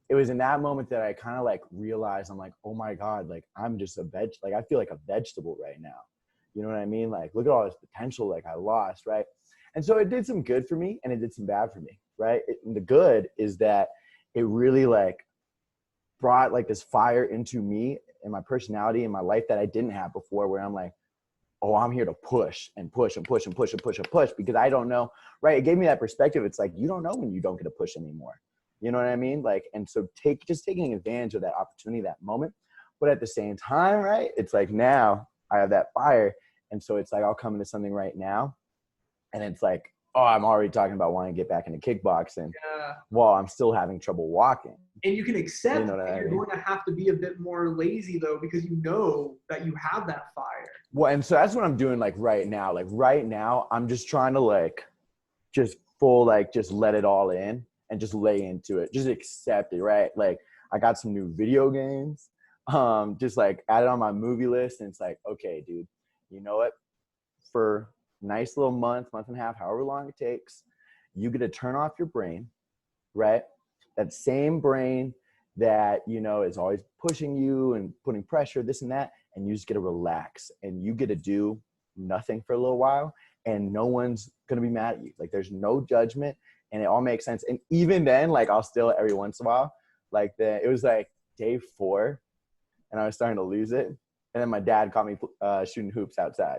it was in that moment that I kind of like realized, I'm like, oh my God, like I'm just like I feel like a vegetable right now. You know what I mean? Like, look at all this potential like I lost, right? And so it did some good for me and it did some bad for me, right? And the good is that it really like brought like this fire into me and my personality and my life that I didn't have before, where I'm like, oh, I'm here to push and push and push and push and push and push because I don't know, right? It gave me that perspective. It's like, you don't know when you don't get to push anymore. You know what I mean? Like, and so taking advantage of that opportunity, that moment. But at the same time, right, it's like now I have that fire. And so it's like, I'll come into something right now. And it's like, oh, I'm already talking about wanting to get back into kickboxing while I'm still having trouble walking. And you can accept that you're going to have to be a bit more lazy though, because you know that you have that fire. Well, and so that's what I'm doing like right now. Like right now, I'm just trying to like just let it all in and just lay into it. Just accept it, right? Like I got some new video games, just like added on my movie list. And it's like, okay, dude, you know what? For nice little month and a half, however long it takes, you get to turn off your brain, right? That same brain that, you know, is always pushing you and putting pressure, this and that, and you just get to relax and you get to do nothing for a little while and no one's going to be mad at you. Like there's no judgment and it all makes sense. And even then, like I'll still every once in a while, like it was like day 4 and I was starting to lose it. And then my dad caught me shooting hoops outside.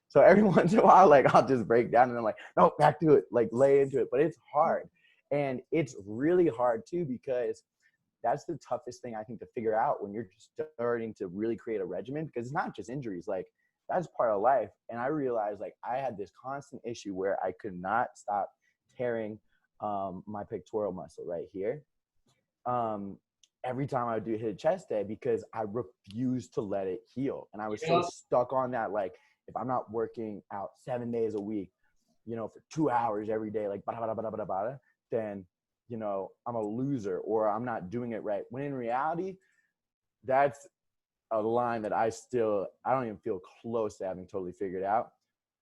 So every once in a while, like I'll just break down and I'm like, no, back to it, like lay into it. But it's hard. And it's really hard too, because that's the toughest thing I think to figure out when you're starting to really create a regimen, because it's not just injuries. Like, that's part of life. And I realized, like, I had this constant issue where I could not stop tearing my pectoral muscle right here. Every time I would hit a chest day, because I refused to let it heal. And I was so stuck on that. Like, if I'm not working out 7 days a week, you know, for 2 hours every day, like, then, you know, I'm a loser, or I'm not doing it right. When in reality, that's a line that I don't even feel close to having totally figured out.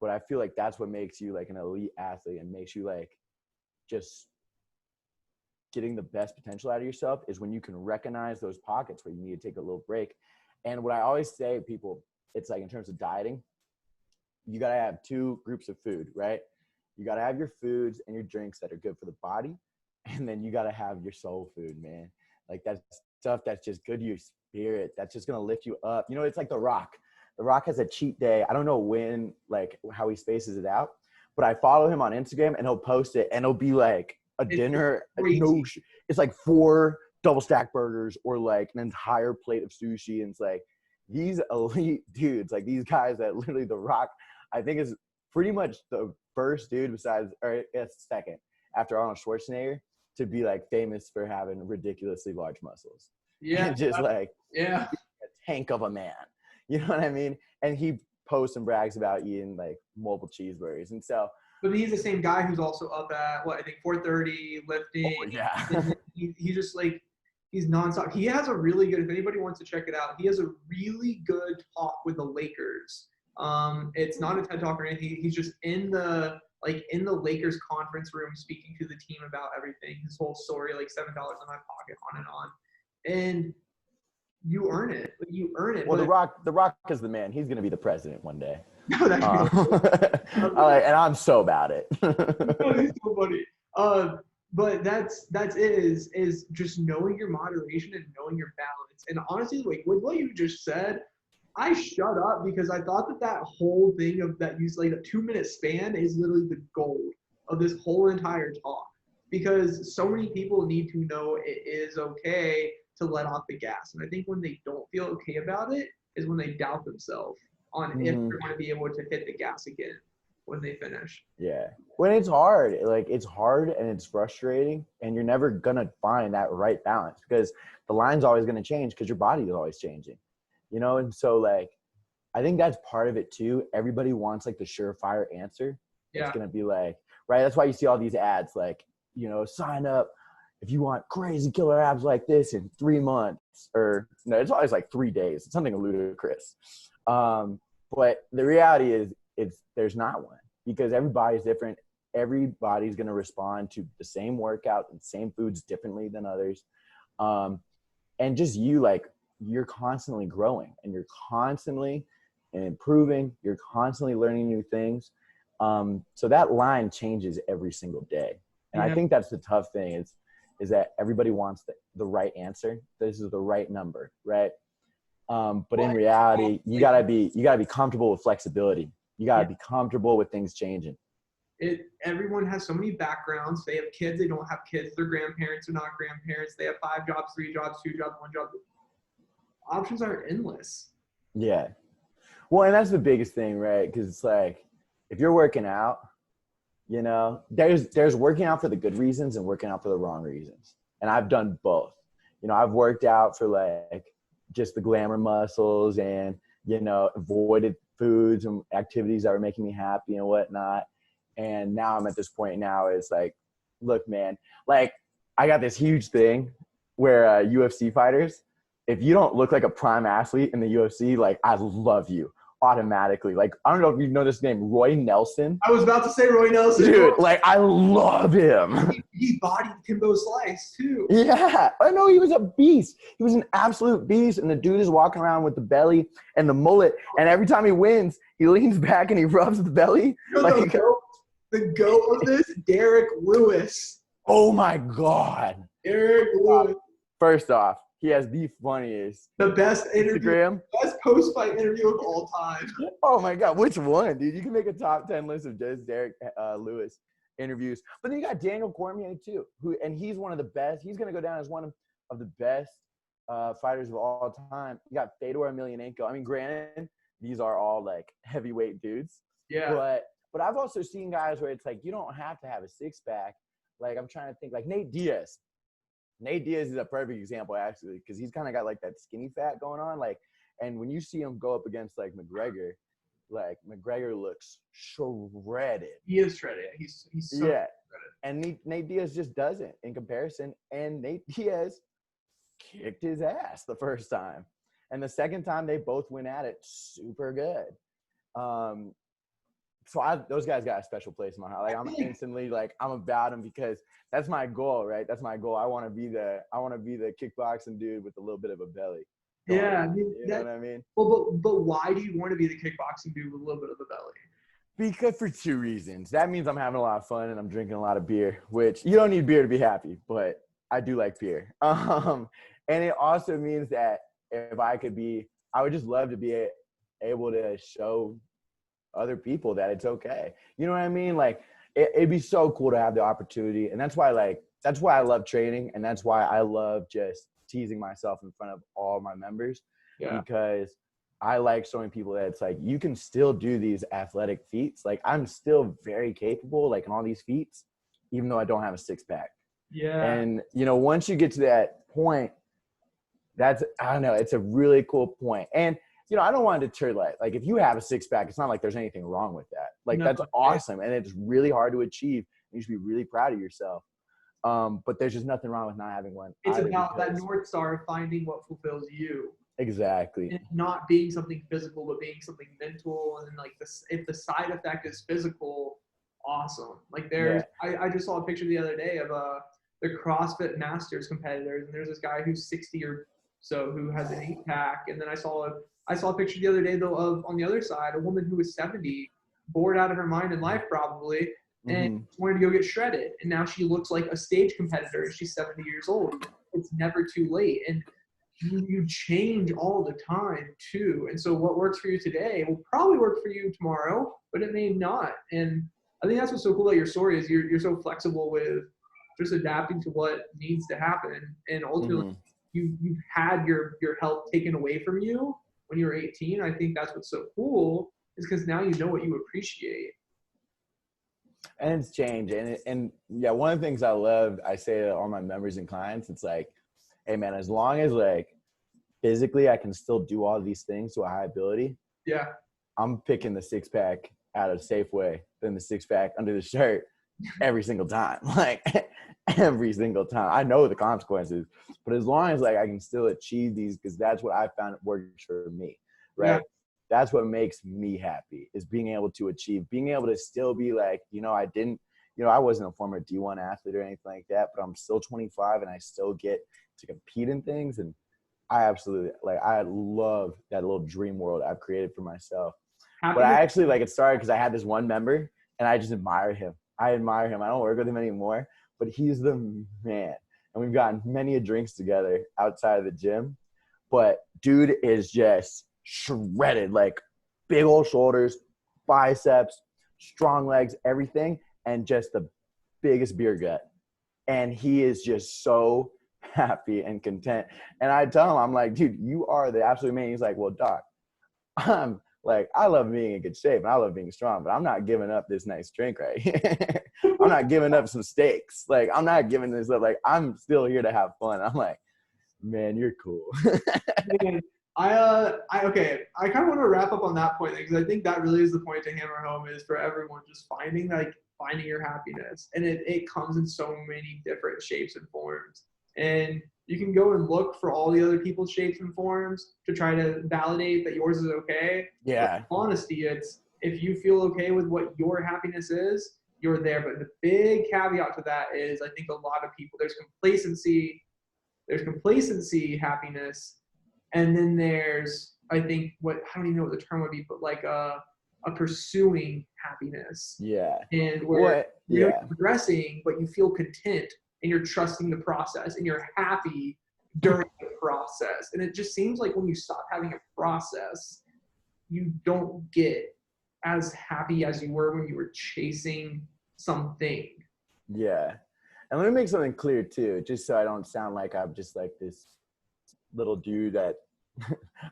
But I feel like that's what makes you like an elite athlete, and makes you like just getting the best potential out of yourself, is when you can recognize those pockets where you need to take a little break. And what I always say to people, it's like, in terms of dieting, you got to have 2 groups of food, right? You got to have your foods and your drinks that are good for the body. And then you got to have your soul food, man. Like, that's stuff that's just good to your spirit. That's just going to lift you up. You know, it's like The Rock. The Rock has a cheat day. I don't know when, like, how he spaces it out, but I follow him on Instagram, and he'll post it, and it'll be like a dinner. It's like 4 double stack burgers, or like an entire plate of sushi. And it's like, these elite dudes, like these guys that literally The Rock, I think, is pretty much the first dude besides, or it's second after Arnold Schwarzenegger, to be like famous for having ridiculously large muscles. Yeah. And just like a tank of a man. You know what I mean? And he posts and brags about eating like multiple cheeseburgers. And so, but he's the same guy who's also up at what, I think 4:30 lifting. Oh, yeah. He just like, he's nonstop. He has a really good, if anybody wants to check it out, he has a really good talk with the Lakers. It's not a TED talk or anything. He's just in the Lakers conference room speaking to the team about everything. His whole story, like $7 in my pocket, on and on. And you earn it. You earn it. Well, The Rock is the man. He's going to be the president one day. No, And I'm so about it. He's so funny. But that's it, is just knowing your moderation and knowing your balance. And honestly, like with what you just said, I shut up because I thought that whole thing of that use like a 2-minute span is literally the gold of this whole entire talk. Because so many people need to know it is okay to let off the gas. And I think when they don't feel okay about it is when they doubt themselves on if they're going to be able to hit the gas again when they finish. Yeah. When it's hard, like it's hard and it's frustrating, and you're never going to find that right balance, because the line's always going to change because your body is always changing, you know? And so like, I think that's part of it too. Everybody wants like the surefire answer. Yeah. It's going to be like, right. That's why you see all these ads, like, you know, sign up if you want crazy killer abs like this in 3 months, or no, it's always like 3 days. It's something ludicrous. But the reality is there's not one, because everybody's different. Everybody's going to respond to the same workout and same foods differently than others. And just you're constantly growing, and you're constantly improving. You're constantly learning new things. So that line changes every single day. And I think that's the tough thing is that everybody wants the right answer. This is the right number, right? But in reality, you gotta be comfortable with flexibility. You gotta be comfortable with things changing. Everyone has so many backgrounds. They have kids, they don't have kids. Their grandparents are not grandparents. They have 5 jobs, 3 jobs, 2 jobs, 1 job. Options are endless. Yeah. Well, and that's the biggest thing, right? Because it's like, if you're working out, you know, there's working out for the good reasons and working out for the wrong reasons. And I've done both. You know, I've worked out for like just the glamour muscles, and, you know, avoided foods and activities that were making me happy and whatnot. And now I'm at this point now, it's like, look, man, like I got this huge thing where UFC fighters, if you don't look like a prime athlete in the UFC, like I love you automatically. Like, I don't know if you know this name, Roy Nelson. I was about to say Roy Nelson. Dude, like I love him. He bodied Kimbo Slice too. Yeah, I know, he was a beast. He was an absolute beast. And the dude is walking around with the belly and the mullet. And every time he wins, he leans back and he rubs the belly. The goat of this, Derek Lewis. Oh my God. Derek Lewis. First off, he has the funniest. The best interview. Instagram. Best post-fight interview of all time. Oh my God, which one, dude? You can make a top 10 list of just Derek Lewis interviews. But then you got Daniel Cormier too, and he's one of the best. He's gonna go down as one of of the best fighters of all time. You got Fedor Emelianenko. I mean, granted, these are all like heavyweight dudes, Yeah. but I've also seen guys where it's like you don't have to have a six pack. Like I'm trying to think, like Nate Diaz. Nate Diaz is a perfect example actually because he's kind of got like that skinny fat going on. Like, and when you see him go up against McGregor looks shredded. He is shredded. He's so shredded. And Nate Diaz just doesn't in comparison. And Nate Diaz kicked his ass the first time. And the second time they both went at it super good. So those guys got a special place in my heart. Like I'm instantly like I'm about them because that's my goal, right? That's my goal. I want to be the kickboxing dude with a little bit of a belly. Yeah, I mean, you know what I mean? Well, but why do you want to be the kickboxing dude with a little bit of a belly? Because for two reasons. That means I'm having a lot of fun and I'm drinking a lot of beer, which you don't need beer to be happy, but I do like beer. And it also means that I would just love to be able to show other people that it's okay. You know what I mean? Like it'd be so cool to have the opportunity. And that's why I love training. And that's why I love just teasing myself in front of all my members, because I like showing people that it's like, you can still do these athletic feats. Like I'm still very capable, like in all these feats, even though I don't have a six pack. Yeah. And, once you get to that point, I don't know, it's a really cool point. And, I don't want to deter like if you have a six pack, it's not like there's anything wrong with that. Like that's awesome. And it's really hard to achieve. You should be really proud of yourself. But there's just nothing wrong with not having one. It's about that North Star, finding what fulfills you. Exactly. And not being something physical, but being something mental. And then like this, if the side effect is physical, awesome. Like I just saw a picture the other day of the CrossFit Masters competitors, and there's this guy who's 60 or so who has an 8-pack, and then I saw a picture the other day though of, on the other side, a woman who was 70, bored out of her mind in life probably, and wanted to go get shredded, and now she looks like a stage competitor and she's 70 years old. It's never too late, and you change all the time too. And so what works for you today will probably work for you tomorrow, but it may not. And I think that's what's so cool about your story is you're so flexible with just adapting to what needs to happen. And ultimately you've had your health taken away from you when you were 18. I think that's what's so cool is because now you know what you appreciate. And it's changed. And yeah, one of the things I say to all my members and clients, it's like, hey man, as long as like physically I can still do all these things to a high ability, I'm picking the six pack out of Safeway than the six pack under the shirt every single time. Like every single time. I know the consequences, but as long as like I can still achieve these, because that's what I found works for me, right? Yeah. That's what makes me happy is being able to achieve, being able to still be like, I wasn't a former D1 athlete or anything like that, but I'm still 25 and I still get to compete in things. And I absolutely I love that little dream world I've created for myself. But I actually it started because I had this one member and I just admire him. I don't work with him anymore, but he's the man. And we've gotten many drinks together outside of the gym. But dude is just shredded, like big old shoulders, biceps, strong legs, everything, and just the biggest beer gut. And he is just so happy and content. And I tell him, I'm like, dude, you are the absolute man. He's like, well, doc, I'm like, I love being in good shape and I love being strong, but I'm not giving up this nice drink right here. I'm not giving up some steaks. Like, I'm not giving this up. Like, I'm still here to have fun. I'm like, man, you're cool. Man, I kind of want to wrap up on that point because I think that really is the point to hammer home is for everyone just finding your happiness. And it comes in so many different shapes and forms. And you can go and look for all the other people's shapes and forms to try to validate that yours is okay. Yeah. But honesty, it's if you feel okay with what your happiness is, you're there. But the big caveat to that is I think a lot of people, there's complacency happiness, and then there's I think I don't even know what the term would be, but like a pursuing happiness. Yeah. And where you're progressing, but you feel content and you're trusting the process and you're happy during the process. And it just seems like when you stop having a process, you don't get as happy as you were when you were chasing something. Yeah. And let me make something clear too, just so I don't sound like I'm just like this little dude that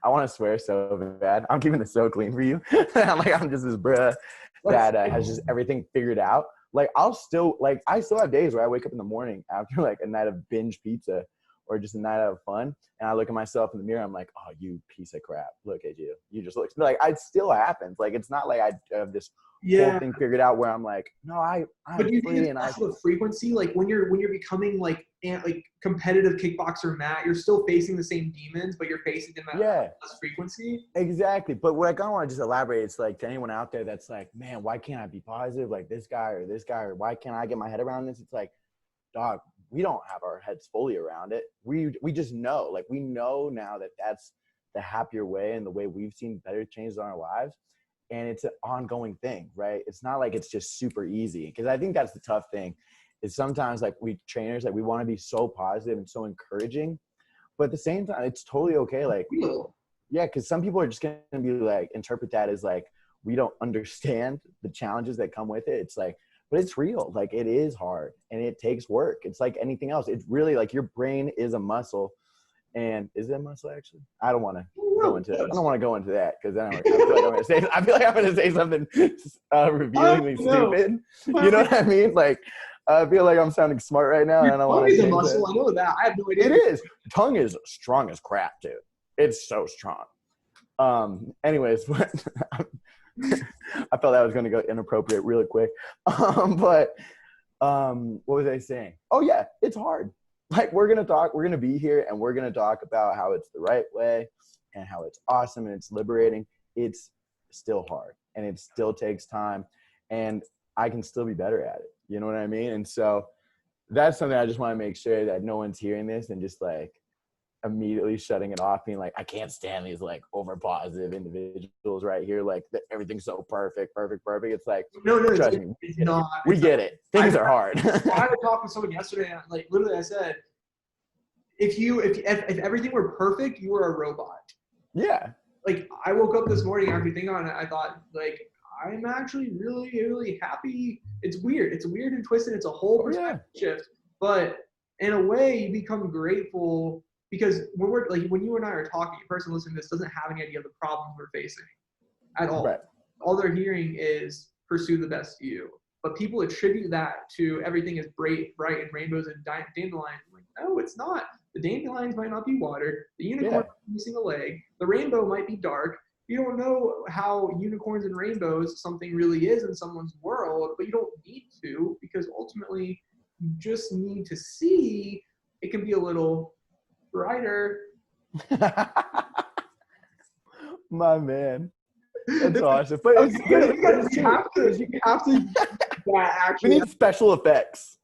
I want to swear so bad. I'm keeping it so clean for you. I'm just this bruh that has just everything figured out. Like I still have days where I wake up in the morning after like a night of binge pizza or just a night of fun, and I look at myself in the mirror. I'm like, oh, you piece of crap. Look at you. You just look like it still happens. Like it's not like I have this whole thing figured out where I'm like, no, I'm but you free think it's and also the frequency, like when you're becoming like competitive kickboxer Matt, you're still facing the same demons, but you're facing them at less frequency. Exactly. But what I kind of want to just elaborate, it's like to anyone out there that's like, man, why can't I be positive like this guy, or why can't I get my head around this? It's like, dog, we don't have our heads fully around it. We just know, like we know now that that's the happier way and the way we've seen better changes in our lives. And it's an ongoing thing, right? It's not like it's just super easy. Because I think that's the tough thing is sometimes like we trainers, like we want to be so positive and so encouraging, but at the same time, it's totally okay. Like, yeah, because some people are just going to be like, interpret that as like, we don't understand the challenges that come with it. It's like, but it's real. Like it is hard and it takes work. It's like anything else. It's really like your brain is a muscle. And is it a muscle actually? I don't want to go into that. I don't want to go into that because then I feel like I'm going to say something revealingly stupid. You know what I mean? Like I feel like I'm sounding smart right now. Your and I don't want to tongue is a muscle. I know that. I have no idea. It is. Tongue is strong as crap, dude. It's so strong. Anyways, I felt that was going to go inappropriate really quick. What was I saying? Oh yeah, it's hard. Like we're going to be here and we're going to talk about how it's the right way and how it's awesome and it's liberating. It's still hard and it still takes time and I can still be better at it. You know what I mean? And so that's something I just want to make sure that no one's hearing this and just like immediately shutting it off, being like, I can't stand these like over positive individuals right here. Like everything's so perfect. It's like, no, trust me, it's not. We get it. Things are hard. I had a talk with someone yesterday, and like literally, I said, if everything were perfect, you were a robot. Yeah. Like I woke up this morning after thinking on it, I thought like I'm actually really, really happy. It's weird. It's weird and twisted. It's a whole perspective shift, but in a way, you become grateful. Because when you and I are talking, a person listening to this doesn't have any idea of the problems we're facing at all. Right. All they're hearing is pursue the best you. But people attribute that to everything is bright and rainbows and dandelions. I'm like, no, it's not. The dandelions might not be watered. The unicorn is missing a leg. The rainbow might be dark. You don't know how unicorns and rainbows something really is in someone's world, but you don't need to because ultimately you just need to see it can be a little brighter. My man. That's awesome. But it's good. You have to we need special effects.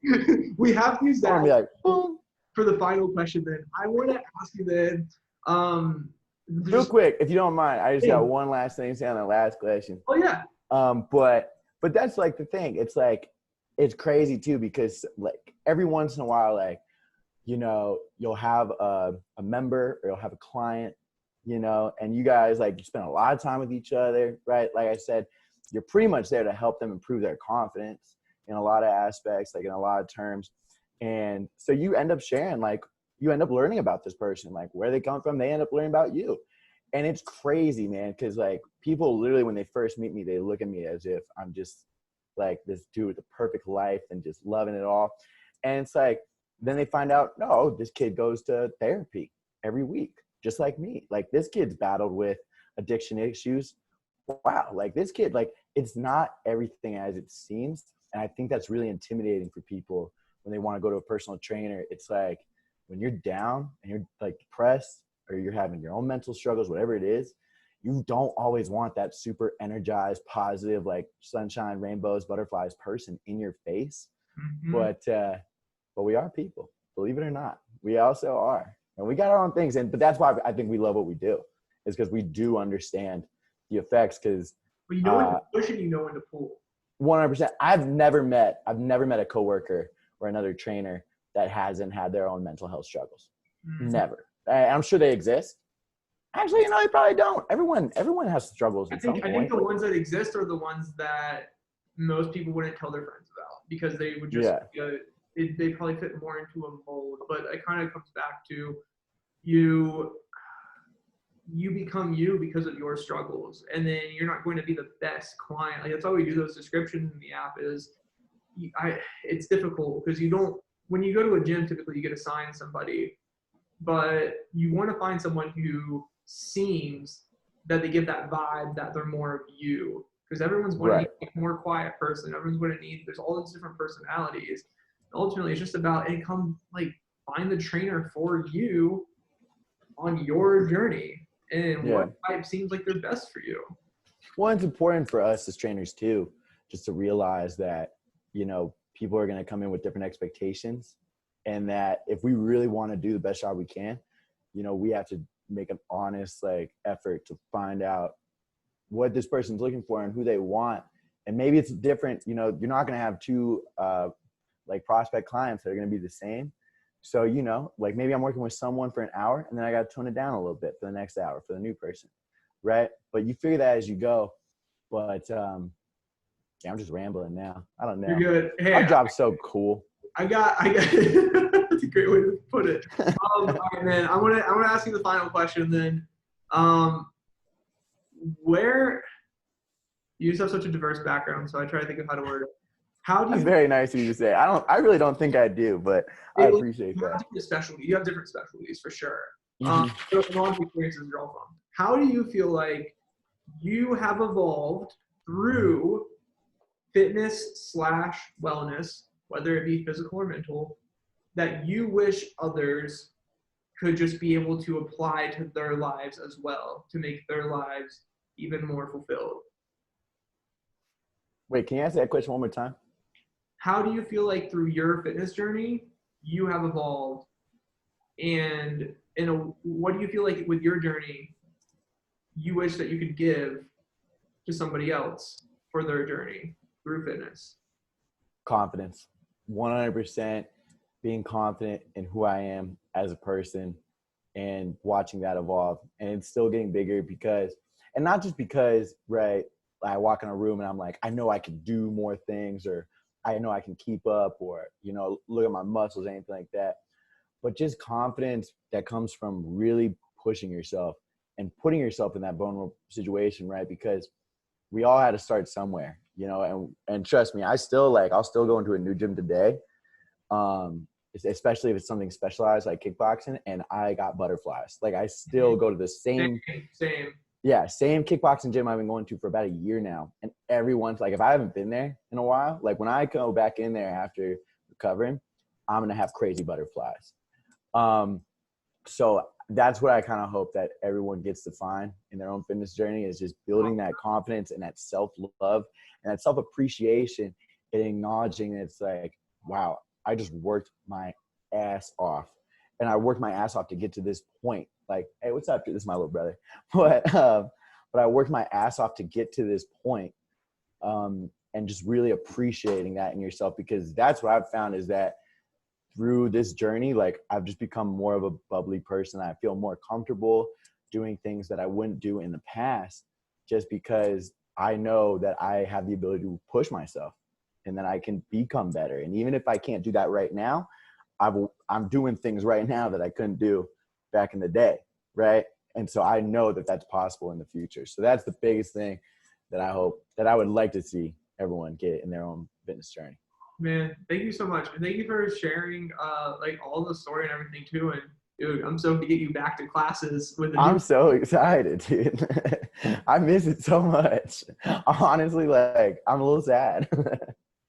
We have to use that like, boom. For the final question then. I want to ask you then, real quick, if you don't mind, I just got one last thing to say on the last question. Oh yeah. But that's like the thing. It's like it's crazy too because like every once in a while, like, you know, you'll have a member or you'll have a client, you know, and you guys, like, you spend a lot of time with each other, right? Like I said, you're pretty much there to help them improve their confidence in a lot of aspects, like in a lot of terms. And so you end up sharing, like, you end up learning about this person, like where they come from, they end up learning about you. And it's crazy, man, because like people literally, when they first meet me, they look at me as if I'm just like this dude with the perfect life and just loving it all. And it's like, then they find out, no, this kid goes to therapy every week, just like me. Like this kid's battled with addiction issues. Wow, like this kid, like it's not everything as it seems. And I think that's really intimidating for people when they want to go to a personal trainer. It's like when you're down and you're like depressed or you're having your own mental struggles, whatever it is, you don't always want that super energized, positive, like sunshine, rainbows, butterflies person in your face. Mm-hmm. But we are people, believe it or not. We also are. And we got our own things. But that's why I think we love what we do, is because we do understand the effects. But you know when to push and you know when to pull. 100%. I've never met a coworker or another trainer that hasn't had their own mental health struggles. Mm-hmm. Never. I'm sure they exist. Actually, you know, they probably don't. Everyone has struggles at some point. I think the ones that exist are the ones that most people wouldn't tell their friends about because they would just they probably fit more into a mold. But it kind of comes back to you become you because of your struggles, and then you're not going to be the best client. Like that's why we do those descriptions in the app. It's difficult because when you go to a gym, typically you get assigned somebody, but you want to find someone who seems that they give that vibe that they're more of you, because everyone's going to need a more quiet person. Everyone's going to need, there's all these different personalities. Ultimately, it's just about find the trainer for you on your journey and what type seems like they're best for you. Well, it's important for us as trainers too, just to realize that, people are going to come in with different expectations, and that if we really want to do the best job we can, we have to make an honest effort to find out what this person's looking for and who they want. And maybe it's different, you're not going to have two prospect clients that are going to be the same. So, maybe I'm working with someone for an hour and then I got to tone it down a little bit for the next hour for the new person. Right. But you figure that as you go. But I'm just rambling now. I don't know. You're good. Hey, our job's so cool. I got that's a great way to put it. All right, man. I want to ask you the final question then. Where you just have such a diverse background, so I try to think of how to word it. That's very nice of you to say. I really don't think I do, but I appreciate that. You have different specialties for sure. A lot of experiences you're all from. How do you feel like you have evolved through fitness/wellness, whether it be physical or mental, that you wish others could just be able to apply to their lives as well, to make their lives even more fulfilled? Wait, can you answer that question one more time? How do you feel like through your fitness journey, you have evolved? And what do you feel like with your journey, you wish that you could give to somebody else for their journey through fitness? Confidence. 100% being confident in who I am as a person and watching that evolve. And it's still getting bigger and not just because, right, I walk in a room and I'm like, I know I can do more things, or I know I can keep up, or, look at my muscles, anything like that. But just confidence that comes from really pushing yourself and putting yourself in that vulnerable situation, right? Because we all had to start somewhere, and trust me, I'll still go into a new gym today, especially if it's something specialized like kickboxing, and I got butterflies. I still go to the same kickboxing gym I've been going to for about a year now. And everyone's if I haven't been there in a while, when I go back in there after recovering, I'm going to have crazy butterflies. So that's what I kind of hope that everyone gets to find in their own fitness journey, is just building that confidence and that self-love and that self-appreciation, and acknowledging that it's wow, I just worked my ass off. And I worked my ass off to get to this point. Hey, what's up, dude? This is my little brother. But I worked my ass off to get to this point, and just really appreciating that in yourself, because that's what I've found is that through this journey, I've just become more of a bubbly person. I feel more comfortable doing things that I wouldn't do in the past, just because I know that I have the ability to push myself and that I can become better. And even if I can't do that right now, I'm doing things right now that I couldn't do back in the day, right? And so I know that that's possible in the future. So that's the biggest thing that I hope that I would like to see everyone get in their own fitness journey. Man, thank you so much. And thank you for sharing all the story and everything too. And dude, I'm so to get you back to classes with I'm so excited, dude. I miss it so much. Honestly, I'm a little sad.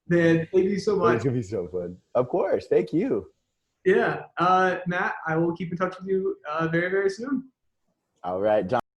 Man, thank you so much. It's gonna be so fun. Of course. Thank you. Yeah. Matt, I will keep in touch with you very, very soon. All right, John.